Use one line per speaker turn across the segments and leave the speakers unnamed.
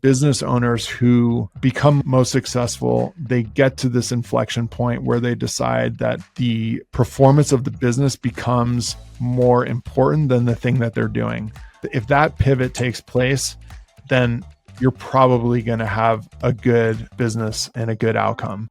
business owners who become most successful, they get to this inflection point where they decide that the performance of the business becomes more important than the thing that they're doing. If that pivot takes place, then you're probably going to have a good business and a good outcome.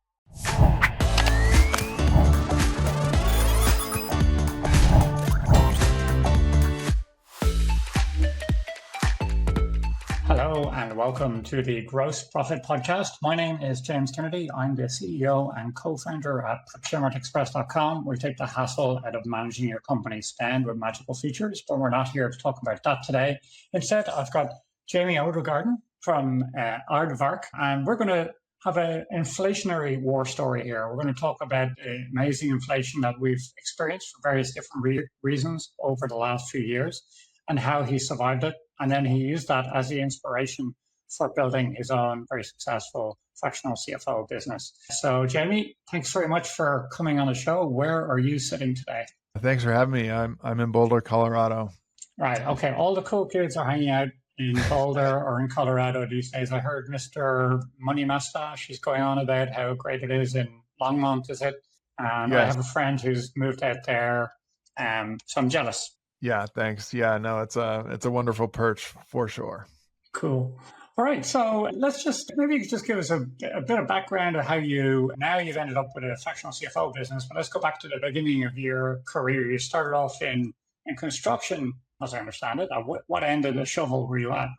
Hello and welcome to the Gross Profit Podcast. My name is James Kennedy. I'm the CEO and co-founder at procurementexpress.com. We take the hassle out of managing your company's spend with magical features, but we're not here to talk about that today. Instead, I've got Jamie Odegaard from Aardvark, and we're going to have an inflationary war story here. We're going to talk about the amazing inflation that we've experienced for various different reasons over the last few years and how he survived it. And then he used that as the inspiration for building his own very successful fractional CFO business. So Jamie, thanks very much for coming on the show. Where are you sitting today?
Thanks for having me. I'm in Boulder, Colorado.
Right. Okay. All the cool kids are hanging out in Boulder or in Colorado these days. I heard Mr. Money Mustache is going on about how great it is in Longmont, is it? And yes. I have a friend who's moved out there. So I'm jealous.
Yeah, thanks. Yeah, no, it's a wonderful perch for sure.
Cool. All right, so let's maybe you could just give us a bit of background of how you've ended up with a fractional CFO business, but let's go back to the beginning of your career. You started off in construction, as I understand it. What end of the shovel were you at?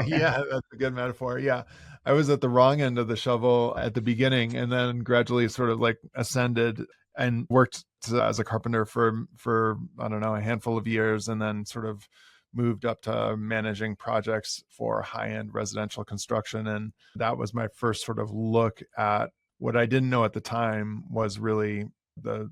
Yeah, that's a good metaphor. Yeah, I was at the wrong end of the shovel at the beginning and then gradually sort of like ascended and worked as a carpenter for I don't know, a handful of years, and then sort of moved up to managing projects for high-end residential construction. And that was my first sort of look at what I didn't know at the time was really the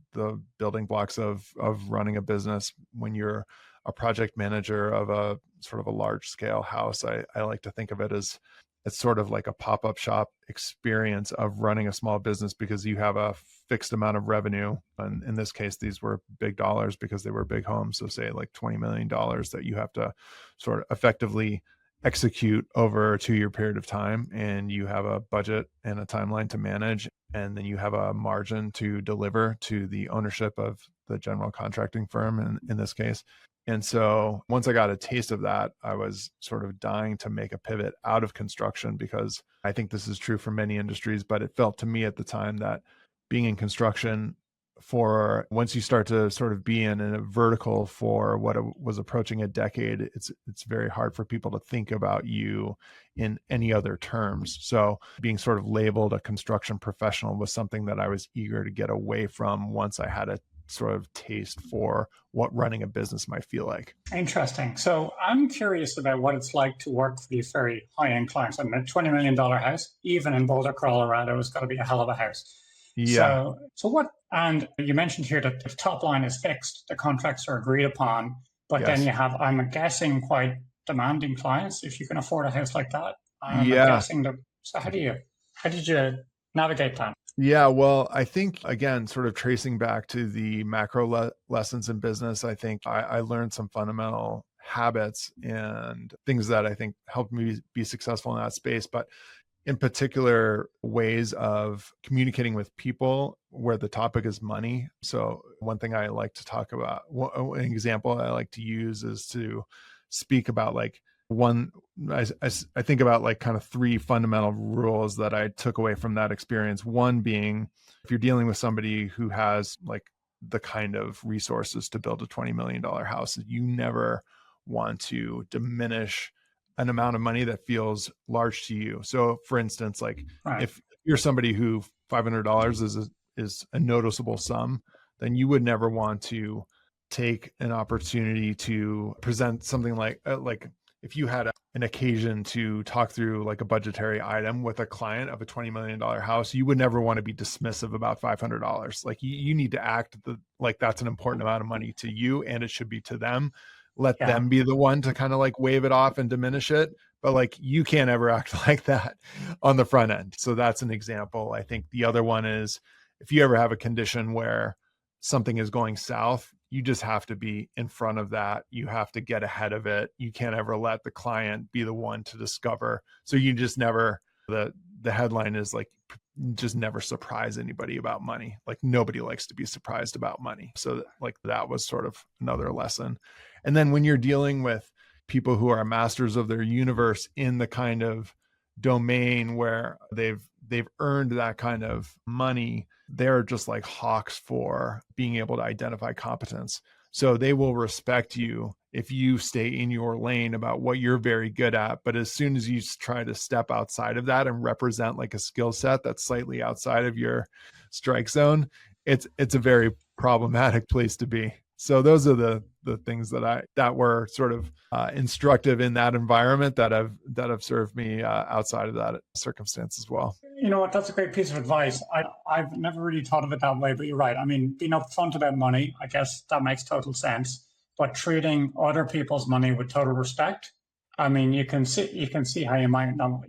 building blocks of running a business when you're a project manager of a sort of a large scale house. I like to think of it as it's sort of like a pop-up shop experience of running a small business because you have a fixed amount of revenue. And in this case, these were big dollars because they were big homes. So say like $20 million that you have to sort of effectively execute over a 2-year period of time. And you have a budget and a timeline to manage. And then you have a margin to deliver to the ownership of the general contracting firm in this case. And so once I got a taste of that, I was sort of dying to make a pivot out of construction because I think this is true for many industries, but it felt to me at the time that being in construction for once you start to sort of be in a vertical for what was approaching a decade, it's very hard for people to think about you in any other terms. So being sort of labeled a construction professional was something that I was eager to get away from once I had a sort of taste for what running a business might feel like.
Interesting. So I'm curious about what it's like to work for these very high-end clients. I mean, a $20 million house, even in Boulder, Colorado, has got to be a hell of a house.
Yeah.
So what, and you mentioned here that the top line is fixed, the contracts are agreed upon, but
Yes.
then you have, I'm guessing, quite demanding clients if you can afford a house like that. I'm
Yeah.
guessing so how did you navigate that?
Yeah, well, I think, again, sort of tracing back to the macro lessons in business, I think I learned some fundamental habits and things that I think helped me be successful in that space. But in particular, ways of communicating with people where the topic is money. So one thing I like to talk about, an example I like to use is to speak about like I think about like kind of 3 fundamental rules that I took away from that experience. One being, if you're dealing with somebody who has like the kind of resources to build a $20 million house, you never want to diminish an amount of money that feels large to you. So for instance, like
Right.
if you're somebody who $500 is a noticeable sum, then you would never want to take an opportunity to present something like if you had an occasion to talk through like a budgetary item with a client of a $20 million house, you would never want to be dismissive about $500. Like you need to act like that's an important amount of money to you and it should be to them. Let them be the one to kind of like wave it off and diminish it. But like you can't ever act like that on the front end. So that's an example. I think the other one is if you ever have a condition where something is going south, you just have to be in front of that. You have to get ahead of it. You can't ever let the client be the one to discover. So you just never, the headline is like, just never surprise anybody about money. Like nobody likes to be surprised about money. So like that was sort of another lesson. And then when you're dealing with people who are masters of their universe in the kind of domain where they've earned that kind of money, they're just like hawks for being able to identify competence. So they will respect you if you stay in your lane about what you're very good at. But as soon as you try to step outside of that and represent like a skill set that's slightly outside of your strike zone, it's a very problematic place to be. So those are the things that were sort of instructive in that environment that have served me outside of that circumstance as well.
You know what? That's a great piece of advice. I've never really thought of it that way, but you're right. I mean, being upfront about money, I guess that makes total sense. But treating other people's money with total respect, I mean, you can see how you might not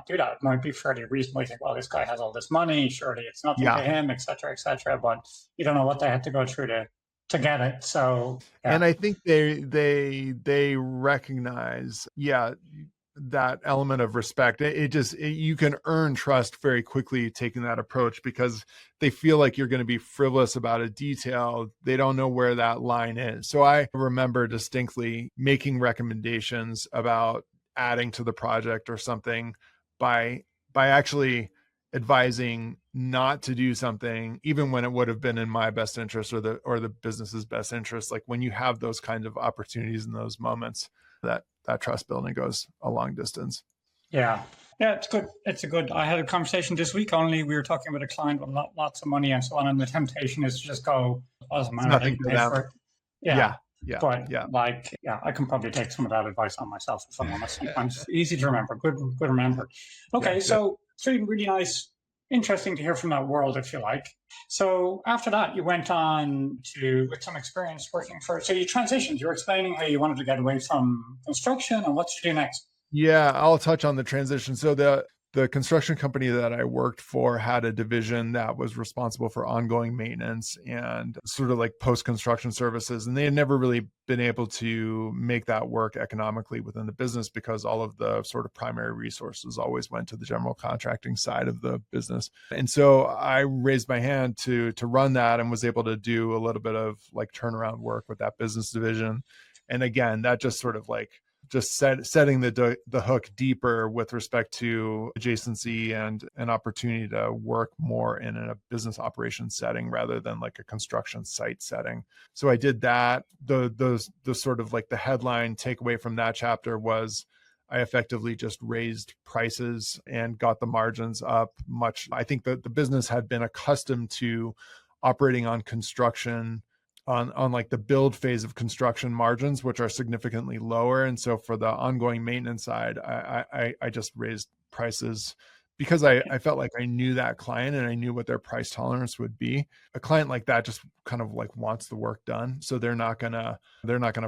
do that. It might be fairly reasonable. You think, well, this guy has all this money, surely it's nothing to him, et cetera, et cetera. But you don't know what they had to go through to get it. So, yeah.
And I think they recognize, that element of respect. You can earn trust very quickly taking that approach, because they feel like you're going to be frivolous about a detail. They don't know where that line is. So I remember distinctly making recommendations about adding to the project or something by actually advising not to do something, even when it would have been in my best interest or the business's best interest. Like when you have those kinds of opportunities in those moments, that trust building goes a long distance.
Yeah. Yeah, it's good. I had a conversation this week only. We were talking with a client with lots of money and so on. And the temptation is to just go, doesn't matter.
Nothing to them.
For it. Yeah. I can probably take some of that advice on myself if I'm honest. Sometimes easy to remember, good to remember. Okay. So it's really nice, interesting to hear from that world, if you like. So after that, you went on with some experience working so you transitioned. You were explaining how you wanted to get away from construction and what to do next.
Yeah, I'll touch on the transition. So the construction company that I worked for had a division that was responsible for ongoing maintenance and sort of like post-construction services. And they had never really been able to make that work economically within the business, because all of the sort of primary resources always went to the general contracting side of the business. And so I raised my hand to run that and was able to do a little bit of like turnaround work with that business division. And again, that just sort of like setting the hook deeper with respect to adjacency and an opportunity to work more in a business operations setting rather than like a construction site setting. So I did that. The sort of like the headline takeaway from that chapter was I effectively just raised prices and got the margins up much. I think that the business had been accustomed to operating on construction on like the build phase of construction margins, which are significantly lower. And so for the ongoing maintenance side, I just raised prices because I felt like I knew that client and I knew what their price tolerance would be. A client like that just kind of like wants the work done. So they're not gonna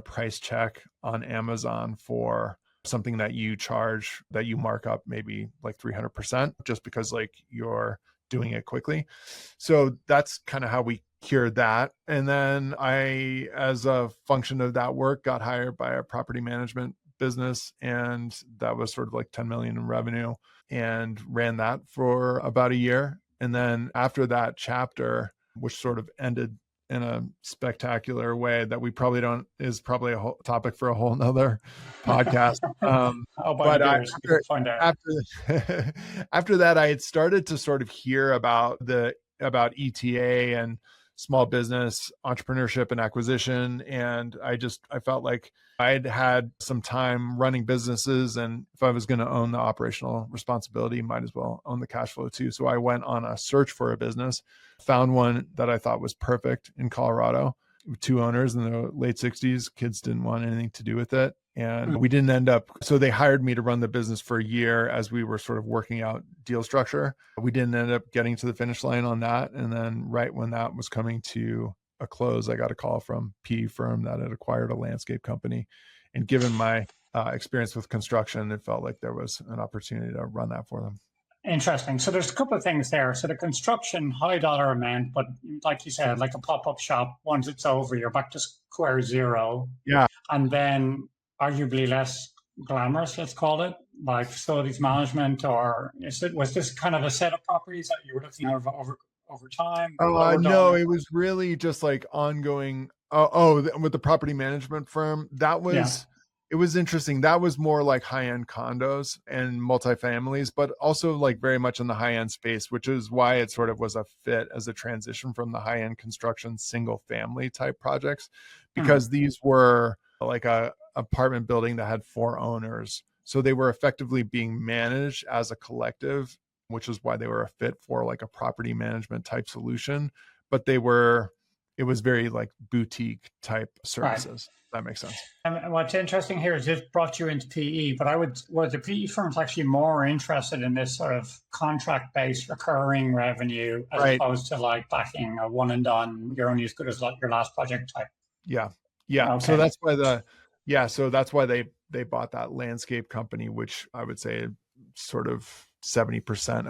price check on Amazon for something that you charge, that you mark up maybe like 300% just because like you're doing it quickly. So that's kind of how we cured that. And then I, as a function of that work, got hired by a property management business, and that was sort of like 10 million in revenue, and ran that for about a year. And then after that chapter, which sort of ended in a spectacular way that is probably a whole topic for a whole nother podcast. After that, I had started to sort of hear about ETA and small business entrepreneurship and acquisition. And I felt like I'd had some time running businesses, and if I was going to own the operational responsibility, might as well own the cash flow too. So I went on a search for a business, found one that I thought was perfect in Colorado, with two owners in the late 60s. Kids didn't want anything to do with it. And we didn't end up, so they hired me to run the business for a year as we were sort of working out deal structure. We didn't end up getting to the finish line on that. And then right when that was coming to a close, I got a call from a PE firm that had acquired a landscape company. And given my experience with construction, it felt like there was an opportunity to run that for them.
Interesting. So there's a couple of things there. So the construction, high dollar amount, but like you said, like a pop-up shop, once it's over, you're back to square zero.
Yeah.
And then arguably less glamorous, let's call it, like facilities management, or was this kind of a set of properties that you were looking at over time, lower
No,
dollar?
it was really just like ongoing. With the property management firm,
Yeah.
it was interesting. That was more like high-end condos and multifamilies, but also like very much in the high-end space, which is why it sort of was a fit as a transition from the high-end construction single family type projects,
Hmm.
because these were like a apartment building that had 4 owners. So they were effectively being managed as a collective, which is why they were a fit for like a property management type solution. But it was very like boutique type
Right.
services. That makes sense.
And what's interesting here is this brought you into PE, but was the PE firms actually more interested in this sort of contract-based recurring revenue as
Right.
opposed to like backing a one and done, you're only as good as like your last project type?
Yeah. Yeah. So
Okay.
that's why they bought that landscape company, which I would say sort of 70%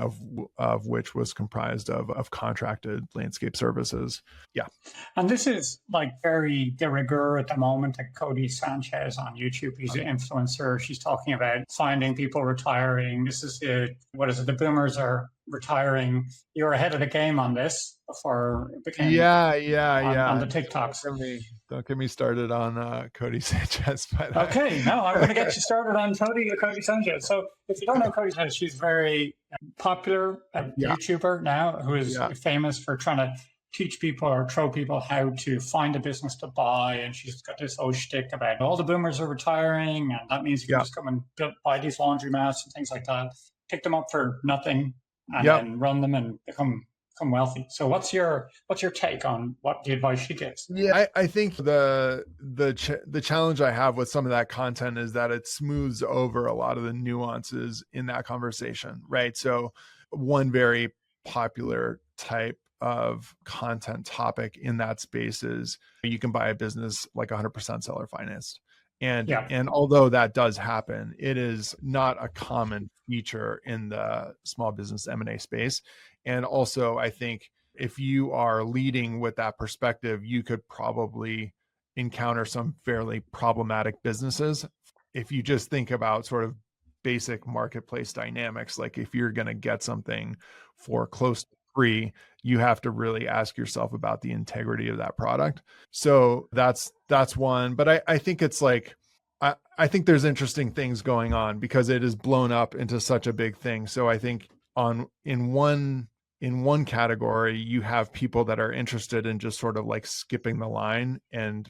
of which was comprised of contracted landscape services. Yeah.
And this is like very de rigueur at the moment. Like Cody Sanchez on YouTube, he's an influencer. She's talking about finding people retiring. This is what is it? The boomers are retiring. You're ahead of the game on this before it became on the TikToks.
Don't get me started on Cody Sanchez. But
Okay, no, I'm going to get you started on Cody Sanchez. So if you don't know Cody Sanchez, she's very popular
yeah,
YouTuber now who is
yeah,
famous for trying to teach people or show people how to find a business to buy. And she's got this whole shtick about all the boomers are retiring, and that means you can
yeah,
just come and buy these laundromats and things like that, pick them up for nothing, and
yeah.
then run them and become wealthy. So what's your take on what the advice she gives?
Yeah, I think the challenge I have with some of that content is that it smooths over a lot of the nuances in that conversation, right? So one very popular type of content topic in that space is you can buy a business like 100% seller financed.
Yeah,
And although that does happen, it is not a common feature in the small business M&A space. And also, I think if you are leading with that perspective, you could probably encounter some fairly problematic businesses. If you just think about sort of basic marketplace dynamics, like if you're going to get something for close to free, you have to really ask yourself about the integrity of that product. So that's one. But I think it's like, I think there's interesting things going on because it is blown up into such a big thing. So I think on in one category, you have people that are interested in just sort of like skipping the line and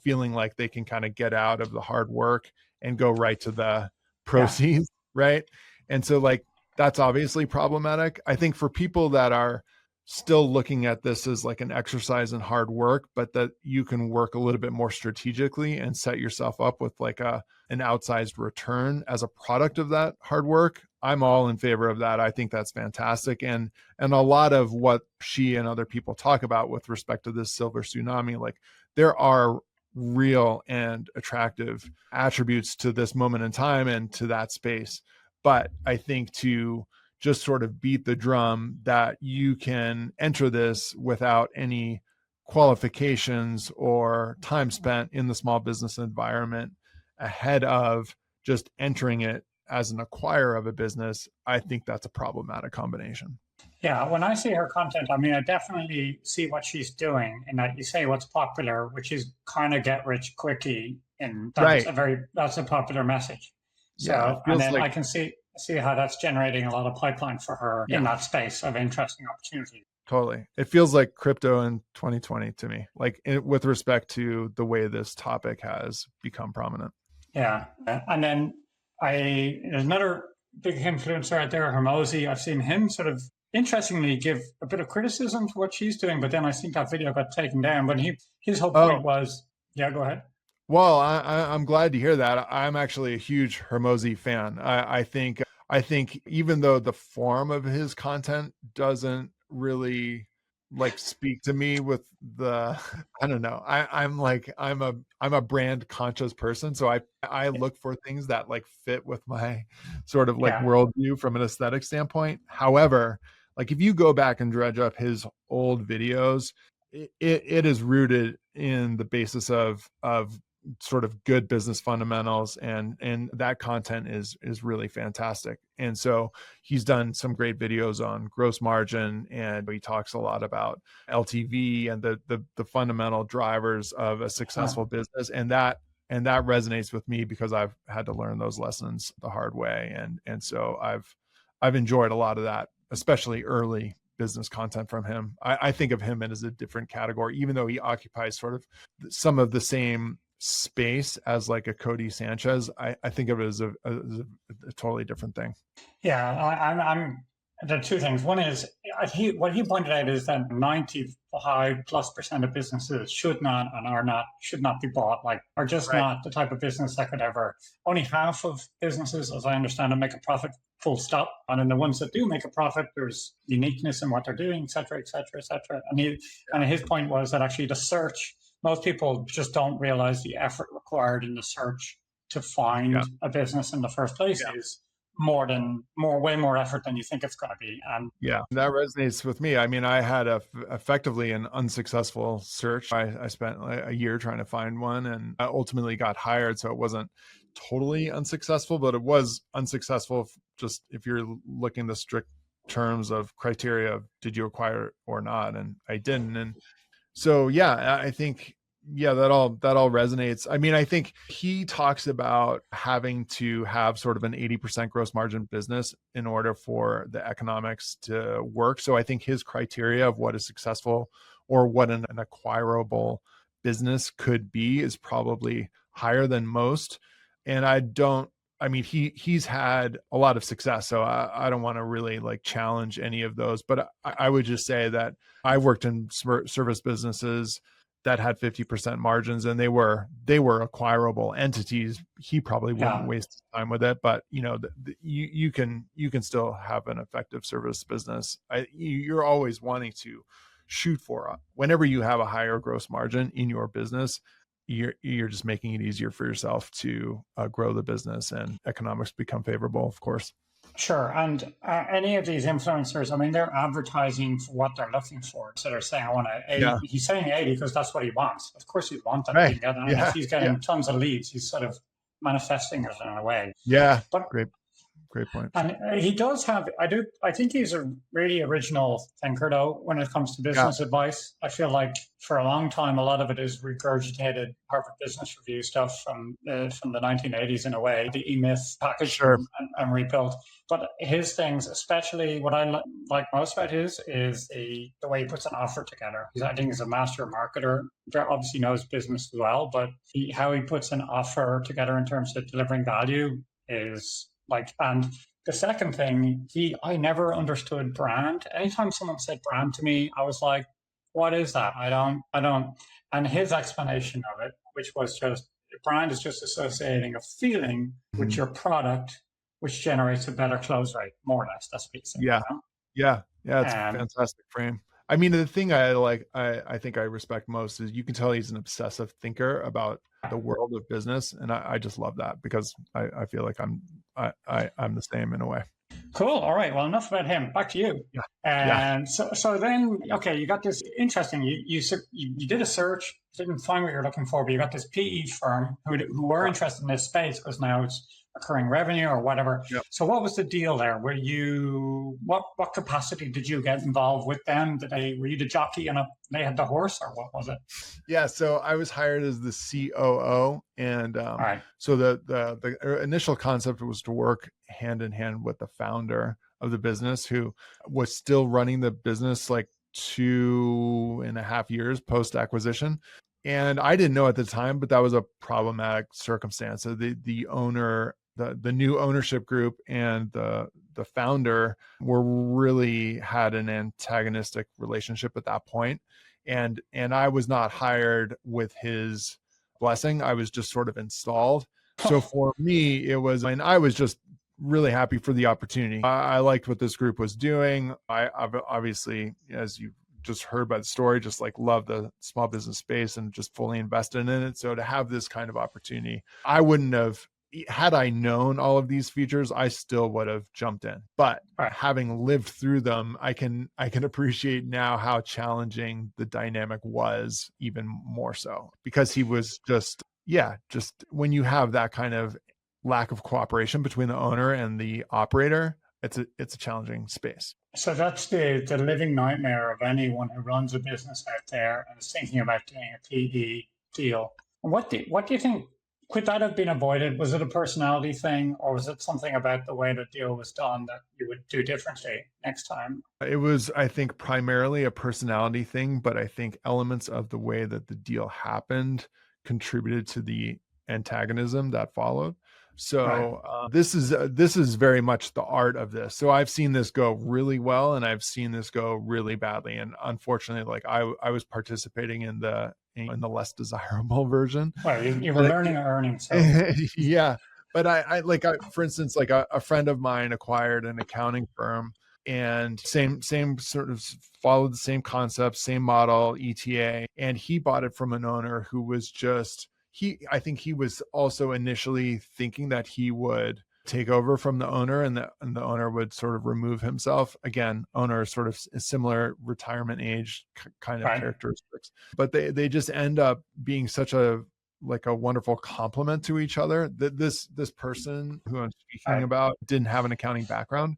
feeling like they can kind of get out of the hard work and go right to the
yeah,
proceeds, right? And so like that's obviously problematic. I think for people that are still looking at this as like an exercise in hard work, but that you can work a little bit more strategically and set yourself up with like an outsized return as a product of that hard work. I'm all in favor of that. I think that's fantastic. And a lot of what she and other people talk about with respect to this silver tsunami, like there are real and attractive attributes to this moment in time and to that space. But I think to just sort of beat the drum that you can enter this without any qualifications or time spent in the small business environment ahead of just entering it as an acquirer of a business, I think that's a problematic combination.
yeah. When I see her content, I mean, I definitely see what she's doing, and that you say what's popular, which is kind of get rich quickie, and
Right.
that's a popular message.
Yeah. It
So, and
feels
then
like
I can see how that's generating a lot of pipeline for her in
yeah,
that space of interesting opportunity.
totally. It feels like crypto in 2020 to me, like with respect to the way this topic has become prominent.
Yeah, and then there's another big influencer out there, Hermosi. I've seen him sort of interestingly give a bit of criticism to what she's doing, but then I think that video got taken down. But his whole
Oh,
point was, yeah, go ahead.
well, I'm glad to hear that. I'm actually a huge Hermosi fan. I think even though the form of his content doesn't really like speak to me with the I don't know. I'm a brand conscious person. So I look for things that like fit with my sort of like
Yeah.
worldview from an aesthetic standpoint. However, like if you go back and dredge up his old videos, it is rooted in the basis of sort of good business fundamentals, and that content is really fantastic. And so he's done some great videos on gross margin, and he talks a lot about LTV and the fundamental drivers of a
Huh.
successful business, and that resonates with me because I've had to learn those lessons the hard way, and so I've enjoyed a lot of that, especially early business content from him. I think of him as a different category, even though he occupies sort of some of the same space as like a Cody Sanchez. I think of it as a totally different thing.
Yeah, I'm there are two things. One is what he pointed out is that 95+% of businesses should not and are not should not be bought, like are just
Right.
not the type of business that could ever. Only half of businesses, as I understand it, make a profit. Full stop. And in the ones that do make a profit, there's uniqueness in what they're doing, et cetera, et cetera, et cetera. And his point was that actually the search, most people just don't realize the effort required in the search to find
Yeah.
a business in the first place
Yeah.
is way more effort than you think it's going to be. And
Yeah, that resonates with me. I mean, I had effectively an unsuccessful search. I spent like a year trying to find one, and I ultimately got hired. So it wasn't totally unsuccessful, but it was unsuccessful just if you're looking the strict terms of criteria of did you acquire it or not, and I didn't. And so yeah, I think yeah, that all resonates. I mean, I think he talks about having to have sort of an 80% gross margin business in order for the economics to work. So I think his criteria of what is successful or what an acquirable business could be is probably higher than most. And I mean, he's had a lot of success, so I don't want to really like challenge any of those, but I would just say that I worked in service businesses that had 50% margins, and they were acquirable entities. He probably wouldn't
yeah,
waste time with it, but you know, you can still have an effective service business. You're always wanting to shoot for whenever you have a higher gross margin in your business, you're just making it easier for yourself to grow the business, and economics become favorable, of course.
sure. And any of these influencers, I mean, they're advertising for what they're looking for. So they're saying, I want to 80.
Yeah.
He's saying 80 because that's what he wants. Of course, you want that if you
Right.
can get it. And if
Yeah.
he's
Yeah.
getting tons of leads, he's sort of manifesting it in a way.
Yeah.
But
Great point.
and he does have, I think he's a really original thinker, though, when it comes to
Yeah.
business advice. I feel like for a long time, a lot of it is regurgitated Harvard Business Review stuff from the 1980s in a way, the E-Myth packaged
Sure.
and rebuilt. But his things, especially what I like most about his, is the way he puts an offer together. I think he's a master marketer, obviously knows business as well, but how he puts an offer together in terms of delivering value is like, and the second thing, I never understood brand. Anytime someone said brand to me, I was like, what is that? I don't. And his explanation of it, which was just brand is just associating a feeling with
Mhm.
your product, which generates a better close rate, more or less. That's what he's saying.
Yeah. Yeah. Yeah. It's a
You know?
fantastic frame. I mean, the thing I think I respect most is you can tell he's an obsessive thinker about the world of business. And I just love that because I feel like I'm the same in a way.
Cool. All right. Well, enough about him. Back to you.
Yeah. Yeah.
And so then, okay, you got this interesting. You did a search, didn't find what you're looking for, but you got this PE firm who were
Yeah.
interested in this space because now it's recurring revenue or whatever.
Yeah.
So what was the deal there? What capacity did you get involved with them? Were you the jockey and they had the horse, or what was it?
Yeah, so I was hired as the COO, and
All right.
so the initial concept was to work hand in hand with the founder of the business, who was still running the business like 2.5 years post acquisition. And I didn't know at the time, but that was a problematic circumstance. So the owner, the new ownership group, and the founder were really had an antagonistic relationship at that point. And I was not hired with his blessing. I was just sort of installed. So for me, it was, and I was just really happy for the opportunity. I liked what this group was doing. I've obviously, as you just heard by the story, just like love the small business space and just fully invested in it. So to have this kind of opportunity, I wouldn't have, had I known all of these features, I still would have jumped in. But
Right.
having lived through them, I can appreciate now how challenging the dynamic was, even more so, because he was just when you have that kind of lack of cooperation between the owner and the operator, it's a challenging space.
So that's the living nightmare of anyone who runs a business out there and is thinking about doing a PE deal. What do you think? Could that have been avoided? Was it a personality thing, or was it something about the way the deal was done that you would do differently next time?
It was, I think, primarily a personality thing, but I think elements of the way that the deal happened contributed to the antagonism that followed. So this is very much the art of this. So I've seen this go really well, and I've seen this go really badly. And unfortunately, like I was participating in the less desirable version.
Well, you were learning and earning. So
yeah, but for instance, like a friend of mine acquired an accounting firm, and same sort of followed the same concept, same model, ETA, and he bought it from an owner who was just, I think he was also initially thinking that he would take over from the owner, and the owner would sort of remove himself. Again, owner sort of similar retirement age kind of characteristics, but they just end up being such a wonderful complement to each other. That this person who I'm speaking about didn't have an accounting background,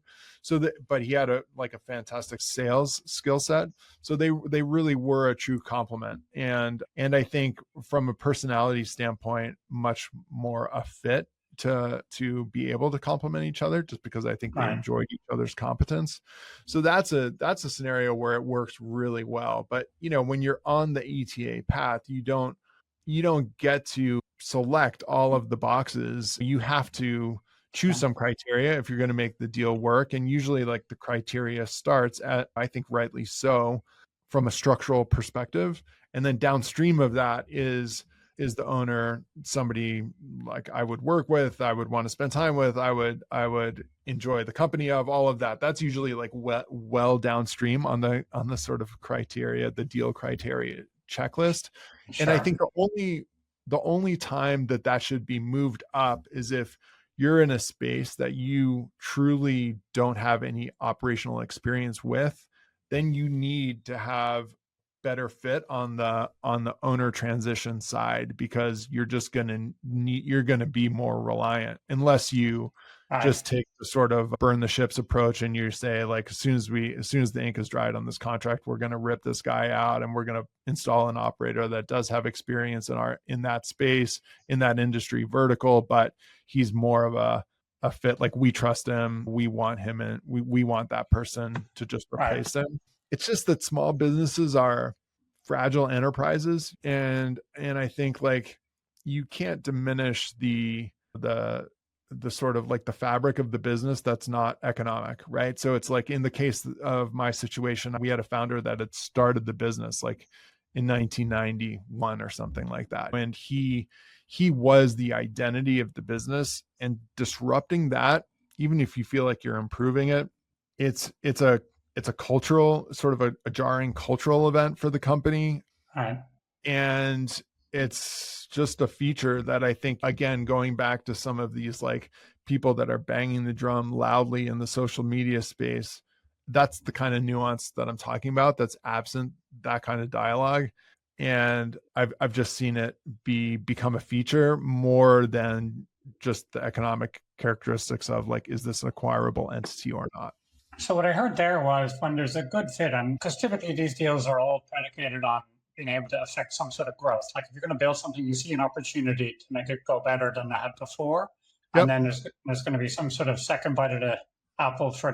but he had a fantastic sales skill set. So they really were a true complement, and I think from a personality standpoint, much more a fit to be able to complement each other, just because I think they enjoyed each other's competence. So that's a scenario where it works really well. But when you're on the ETA path, you don't get to select all of the boxes. You have to choose some criteria if you're going to make the deal work. And usually the criteria starts at, I think rightly so, from a structural perspective. And then downstream of that is the owner somebody like I would work with, I would want to spend time with, I would enjoy the company of, all of that. That's usually well downstream on the sort of criteria, the deal criteria checklist. Sure. And I think the only time that should be moved up is if you're in a space that you truly don't have any operational experience with. Then you need to have better fit on the owner transition side, because you're going to be more reliant, unless you just take the sort of burn the ships approach and you say, like, as soon as the ink is dried on this contract, we're going to rip this guy out and we're going to install an operator that does have experience in that space, in that industry vertical, but he's more of a fit. Like, we trust him, we want him, and we want that person to just replace him. It's just that small businesses are fragile enterprises, and I think you can't diminish the sort of the fabric of the business that's not economic, right? So it's in the case of my situation, we had a founder that had started the business in 1991 or something like that, and he was the identity of the business, and disrupting that, even if you feel like you're improving it, it's a cultural, sort of a jarring cultural event for the company. And it's just a feature that I think, again, going back to some of these people that are banging the drum loudly in the social media space, that's the kind of nuance that I'm talking about, that's absent that kind of dialogue. And I've just seen it become a feature more than just the economic characteristics of is this an acquirable entity or not.
So what I heard there was, when there's a good fit, and because typically these deals are all predicated on being able to affect some sort of growth. Like, if you're going to build something, you see an opportunity to make it go better than it had before. Yep. And then there's going to be some sort of second bite of the apple for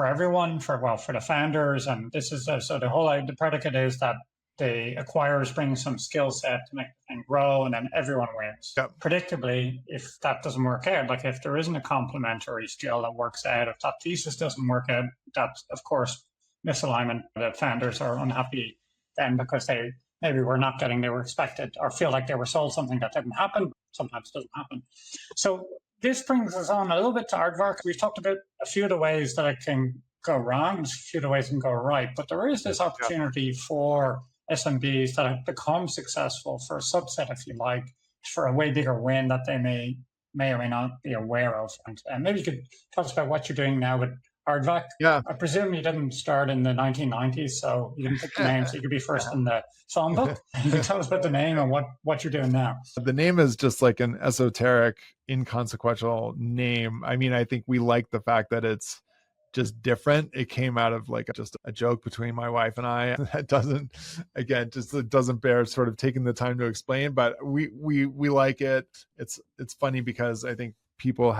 everyone, for the founders. And this is so the predicate is that the acquirers bring some skill set to make the thing grow, and then everyone wins. Yep. Predictably, if that doesn't work out, if there isn't a complementary skill that works out, if that thesis doesn't work out, that's, of course, misalignment. The founders are unhappy then, because they maybe were not getting they were expected, or feel like they were sold something that didn't happen. Sometimes it doesn't happen. So this brings us on a little bit to Aardvark. We've talked about a few of the ways that it can go wrong, there's a few other ways it can go right. But there is this
Yeah.
opportunity for SMBs that have become successful for a subset, if you like, for a way bigger win that they may or may not be aware of. And maybe you could tell us about what you're doing now with Aardvark.
Yeah.
I presume you didn't start in the 1990s, so you didn't pick the name, so you could be first in the songbook. You can tell us about the name and what you're doing now.
The name is just like an esoteric, inconsequential name. I mean, I think we like the fact that it's just different. It came out of like just a joke between my wife and I. That doesn't, again, just it doesn't bear sort of taking the time to explain, but we like it. It's funny because I think people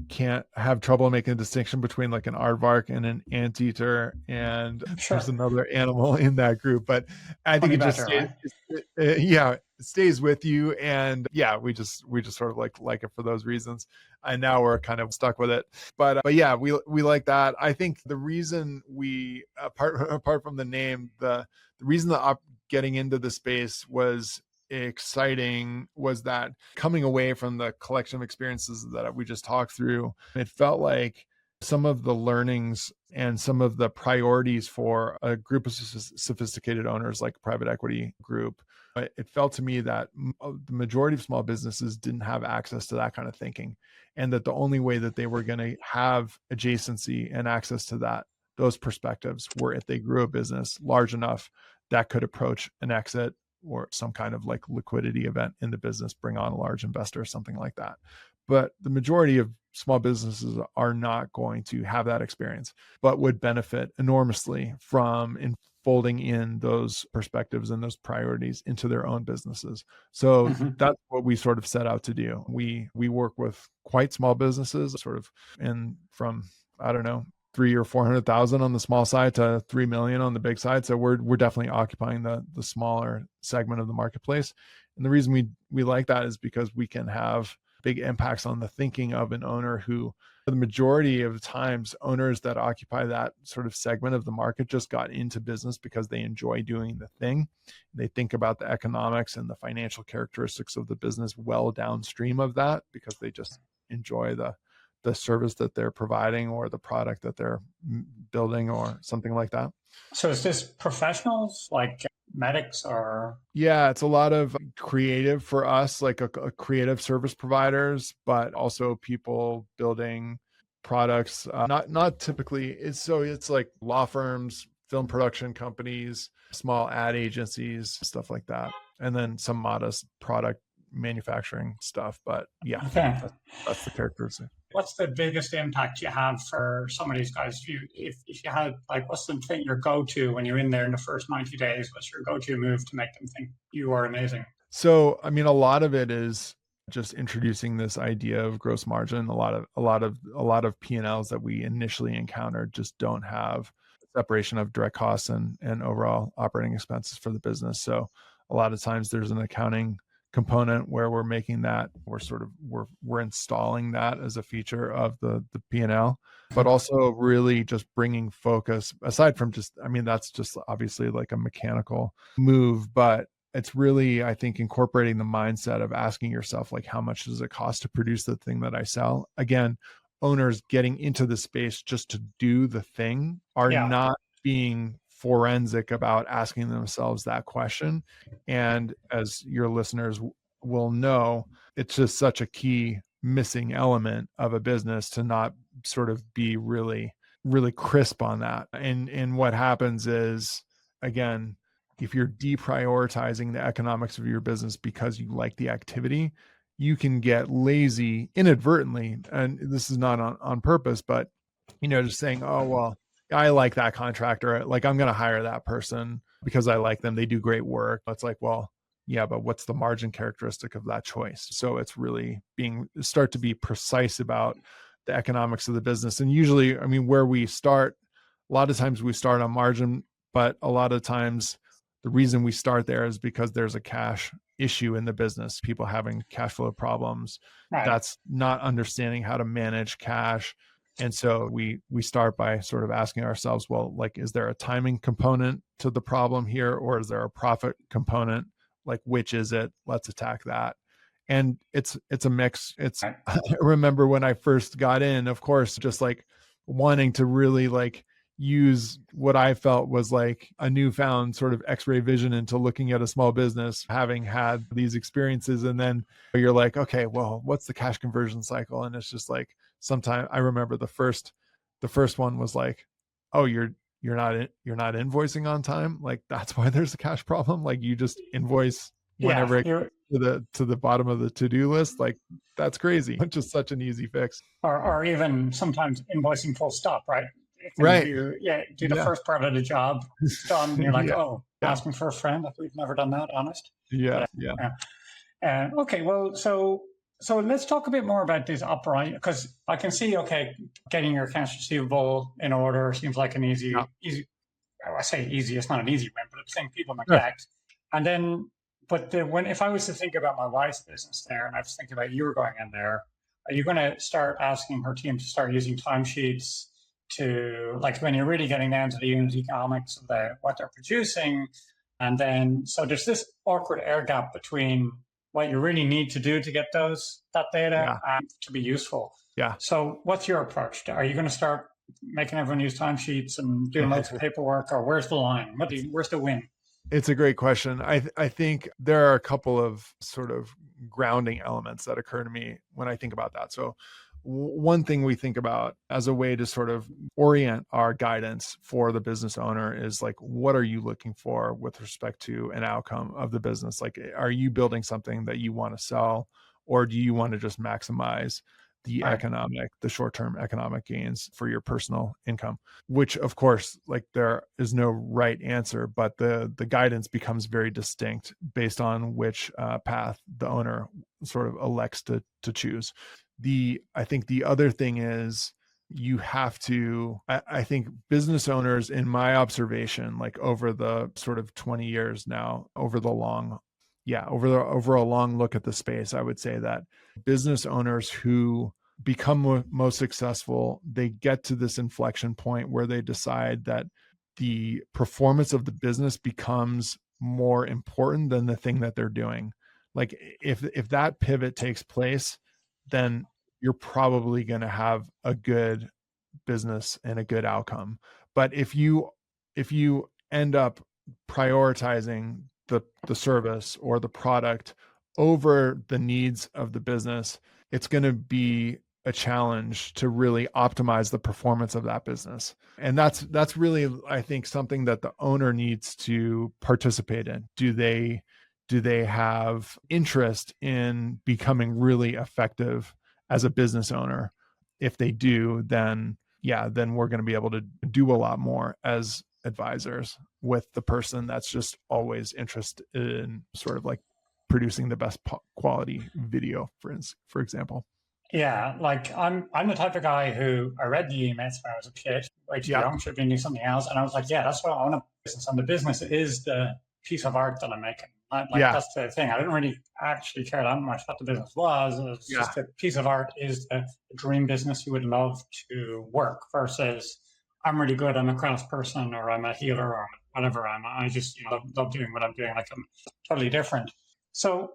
can't have trouble making a distinction between like an aardvark and an anteater, and
Sure.
there's another animal in that group. But I think it just stays, right? Yeah, it stays with you, and yeah, we just sort of like it for those reasons. And now we're kind of stuck with it. But yeah, we like that. I think the reason we apart from the name, the reason that getting into the space was exciting was that coming away from the collection of experiences that we just talked through, it felt like some of the learnings and some of the priorities for a group of sophisticated owners like private equity group, it felt to me that the majority of small businesses didn't have access to that kind of thinking, and that the only way that they were going to have adjacency and access to those perspectives were if they grew a business large enough that could approach an exit or some kind of like liquidity event in the business, bring on a large investor, something like that. But the majority of small businesses are not going to have that experience, but would benefit enormously from folding in those perspectives and those priorities into their own businesses. So that's what we sort of set out to do. We work with quite small businesses, sort of, and from, I don't know, 300,000 or 400,000 on the small side to 3 million on the big side. So we're definitely occupying the smaller segment of the marketplace. And the reason we like that is because we can have big impacts on the thinking of an owner who, for the majority of times, owners that occupy that sort of segment of the market just got into business because they enjoy doing the thing. They think about the economics and the financial characteristics of the business well downstream of that because they just enjoy the service that they're providing or the product that they're building or something like that.
So is this professionals like medics or?
Yeah, it's a lot of creative for us, like a creative service providers, but also people building products. Not typically. It's like law firms, film production companies, small ad agencies, stuff like that, and then some modest product manufacturing stuff. But yeah,
okay.
That's the characteristic.
What's the biggest impact you have for some of these guys? If you had, like, what's the thing, your go-to when you're in there in the first 90 days? What's your go-to move to make them think you are amazing?
So, I mean, a lot of it is just introducing this idea of gross margin. A lot of P&Ls that we initially encountered just don't have separation of direct costs and overall operating expenses for the business. So a lot of times there's an accounting component where we're making that, we're installing that as a feature of the P&L, but also really just bringing focus aside from just, I mean, that's just obviously like a mechanical move, but it's really, I think, incorporating the mindset of asking yourself, like, how much does it cost to produce the thing that I sell? Again, owners getting into the space just to do the thing are not being forensic about asking themselves that question. And as your listeners will know, it's just such a key missing element of a business to not sort of be really, really crisp on that. And what happens is, again, if you're deprioritizing the economics of your business because you like the activity, you can get lazy inadvertently. And this is not on purpose, but, just saying, oh, well, I like that contractor. Like, I'm going to hire that person because I like them. They do great work. It's like, well, yeah, but what's the margin characteristic of that choice? So it's really start to be precise about the economics of the business. And usually, I mean, where we start, a lot of times we start on margin, but a lot of times the reason we start there is because there's a cash issue in the business, people having cash flow problems. Right. That's not understanding how to manage cash. And so we start by sort of asking ourselves, well, like, is there a timing component to the problem here, or is there a profit component? Like, which is it? Let's attack that. And it's a mix. I remember when I first got in, of course, just like wanting to really like use what I felt was like a newfound sort of x-ray vision into looking at a small business, having had these experiences. And then you're like, okay, well, what's the cash conversion cycle? And it's just like, sometime I remember the first one was like, oh, you're not invoicing on time. Like that's why there's a cash problem. Like you just invoice
Yeah,
whenever it to the bottom of the to-do list. Like that's crazy. It's just such an easy fix.
or even sometimes invoicing full stop, right? Things
Right.
you do the
Yeah.
first part of the job, it's done, and you're like,
Yeah.
oh,
Yeah.
asking for a friend. We've never done that, honest.
Yeah.
But,
Yeah.
okay, well, so let's talk a bit more about this operation, because I can see, okay, getting your accounts receivable in order seems like an easy. I say easy, it's not an easy win, but it's a thing people neglect. And then, but if I was to think about my wife's business there, and I was thinking about you were going in there, are you going to start asking her team to start using timesheets to, like, when you're really getting down to the unit economics of what they're producing? And then, so there's this awkward air gap between what you really need to do to get that data and to be useful.
Yeah.
So what's your approach? Are you going to start making everyone use timesheets and doing loads of paperwork, or where's the line? Where's the win?
It's a great question. I think there are a couple of sort of grounding elements that occur to me when I think about that. So one thing we think about as a way to sort of orient our guidance for the business owner is like, what are you looking for with respect to an outcome of the business? Like, are you building something that you want to sell, or do you want to just maximize the short-term economic gains for your personal income? Which of course, like there is no right answer, but the guidance becomes very distinct based on which path the owner sort of elects to choose. I think the other thing is you have to, I think business owners, in my observation, like over the sort of 20 years now, over a long look at the space, I would say that business owners who become most successful, they get to this inflection point where they decide that the performance of the business becomes more important than the thing that they're doing. Like if that pivot takes place, then you're probably going to have a good business and a good outcome. But if you end up prioritizing the service or the product over the needs of the business, it's going to be a challenge to really optimize the performance of that business. And that's really, I think, something that the owner needs to participate in. Do they have interest in becoming really effective as a business owner? If they do, then we're going to be able to do a lot more as advisors with the person that's just always interested in sort of like producing the best quality video, for example.
Yeah, like I'm the type of guy who I read the emails when I was a kid, way too young, should be doing something else. And I was like, yeah, that's what I want to business. And the business is the piece of art that I'm making. That's the thing. I didn't really actually care that much what the business was. It was just a piece of art is the dream business you would love to work versus I'm really good. I'm a craft person, or I'm a healer, or whatever I just love doing what I'm doing. Like I'm totally different. So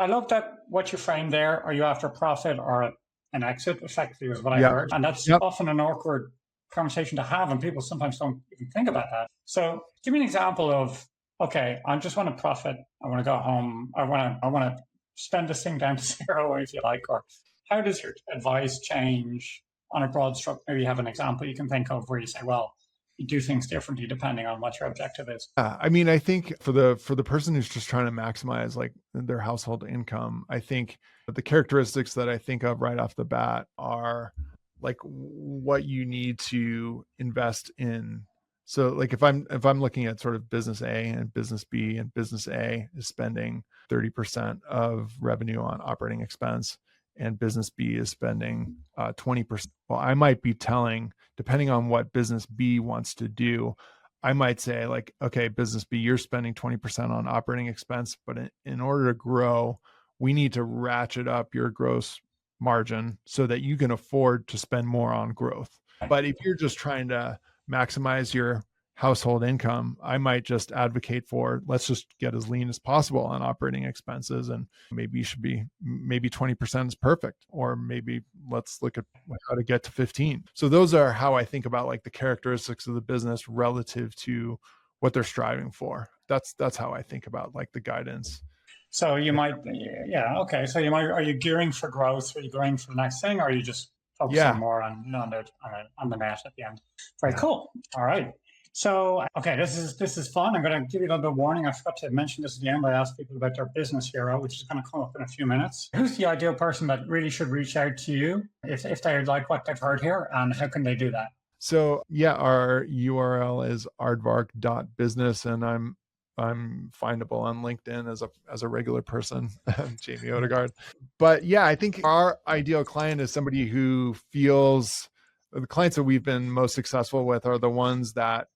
I love that what you framed there. Are you after profit or an exit? Effectively, is what I heard, and that's often an awkward conversation to have, and people sometimes don't even think about that. So, give me an example of, okay, I just want to profit. I want to go home. I want to spend this thing down to zero, if you like. Or how does your advice change on a broad stroke? Maybe you have an example you can think of where you say, well, you do things differently depending on what your objective is.
I mean, I think for the person who's just trying to maximize like their household income, I think the characteristics that I think of right off the bat are like what you need to invest in. So like if I'm looking at sort of business A and business B, and business A is spending 30% of revenue on operating expense, and business B is spending 20%. Well, I might be telling, depending on what business B wants to do, I might say like, okay, business B, you're spending 20% on operating expense, but in order to grow, we need to ratchet up your gross margin so that you can afford to spend more on growth. But if you're just trying to maximize your household income, I might just advocate for, let's just get as lean as possible on operating expenses. And maybe you should be, maybe 20% is perfect, or maybe let's look at how to get to 15. So those are how I think about like the characteristics of the business relative to what they're striving for. That's how I think about like the guidance.
So you might, yeah, okay. So are you gearing for growth? Are you gearing for the next thing? Or are you just focusing more on the net at the end? Very cool. All right. So, okay, this is fun. I'm going to give you a little bit of warning. I forgot to mention this at the end. I asked people about their business hero, which is going to come up in a few minutes. Who's the ideal person that really should reach out to you if they like what they've heard here, and how can they do that?
So yeah, our URL is aardvark.business, and I'm findable on LinkedIn as a regular person, Jamie Odegaard. But yeah, I think our ideal client is somebody who feels, the clients that we've been most successful with are the ones that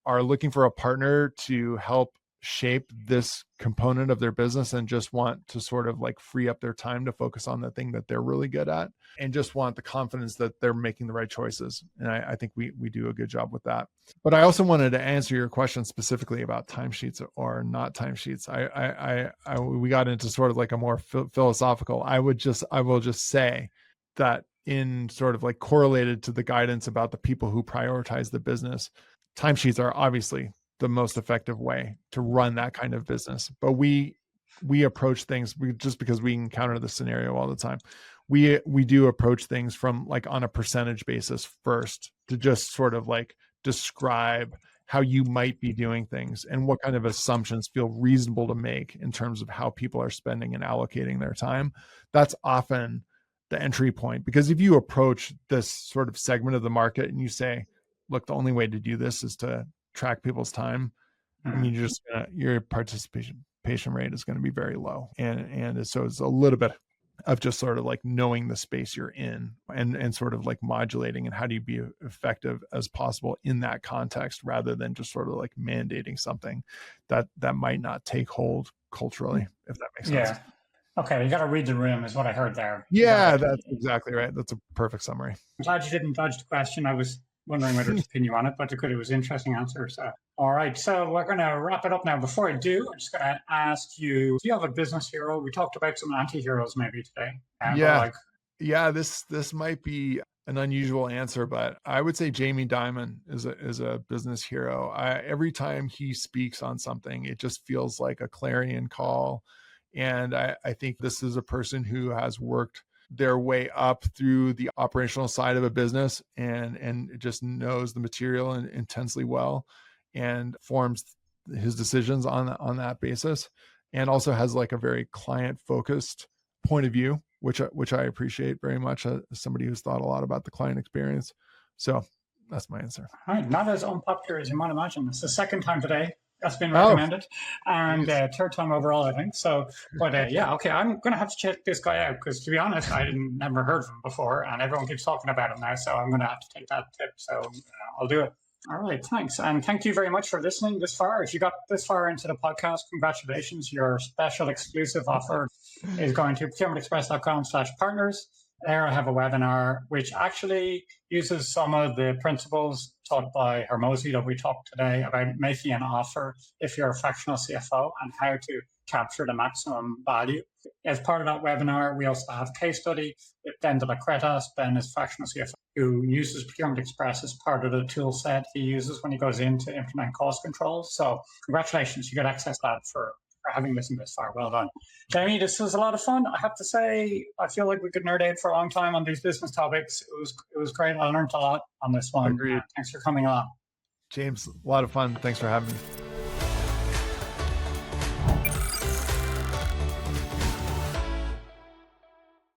are looking for a partner to help shape this component of their business and just want to sort of like free up their time to focus on the thing that they're really good at, and just want the confidence that they're making the right choices. And I think we do a good job with that. But I also wanted to answer your question specifically about timesheets or not timesheets. We got into sort of like a more philosophical. I will just say that in sort of like correlated to the guidance about the people who prioritize the business, timesheets are obviously the most effective way to run that kind of business. But we approach things, just because we encounter the scenario all the time, we do approach things from like on a percentage basis first, to just sort of like describe how you might be doing things and what kind of assumptions feel reasonable to make in terms of how people are spending and allocating their time. That's often the entry point, because if you approach this sort of segment of the market and you say, look, the only way to do this is to track people's time, I mean, your participation rate is going to be very low. And so it's a little bit of just sort of like knowing the space you're in and sort of like modulating, and how do you be effective as possible in that context, rather than just sort of like mandating something that might not take hold culturally, if that makes sense.
Yeah. Okay, you got to read the room is what I heard there.
Yeah, that's exactly right. That's a perfect summary.
I'm glad you didn't dodge the question. I was wondering whether to pin you on it, but it was an interesting answer. So, all right, so we're going to wrap it up now. Before I do, I'm just going to ask you, do you have a business hero? We talked about some anti-heroes maybe today.
This might be an unusual answer, but I would say Jamie Dimon is a business hero. Every time he speaks on something, it just feels like a clarion call. And I think this is a person who has worked their way up through the operational side of a business and just knows the material intensely well, and forms his decisions on that basis, and also has like a very client focused point of view, which I appreciate very much as somebody who's thought a lot about the client experience. So that's my answer.
All right, not as unpopular as you might imagine. It's the second time today that's been recommended, and third time overall, I think. So, but okay, I'm going to have to check this guy out, because to be honest, I never heard of him before, and everyone keeps talking about him now. So I'm going to have to take that tip. So I'll do it. All right, thanks. And thank you very much for listening this far. If you got this far into the podcast, congratulations. Your special exclusive offer is going to procurementexpress.com/partners. There I have a webinar which actually uses some of the principles taught by Hermosi that we talked today about making an offer if you're a fractional CFO, and how to capture the maximum value. As part of that webinar, we also have a case study with Ben de la Cretas. Ben is fractional CFO who uses Procurement Express as part of the tool set he uses when he goes in to implement cost controls. So congratulations, you get access to that for having listened this far. Well done. Jamie, this was a lot of fun. I have to say, I feel like we could nerd out for a long time on these business topics. It was great. I learned a lot on this one.
Agreed.
Thanks for coming on.
James, a lot of fun. Thanks for having me.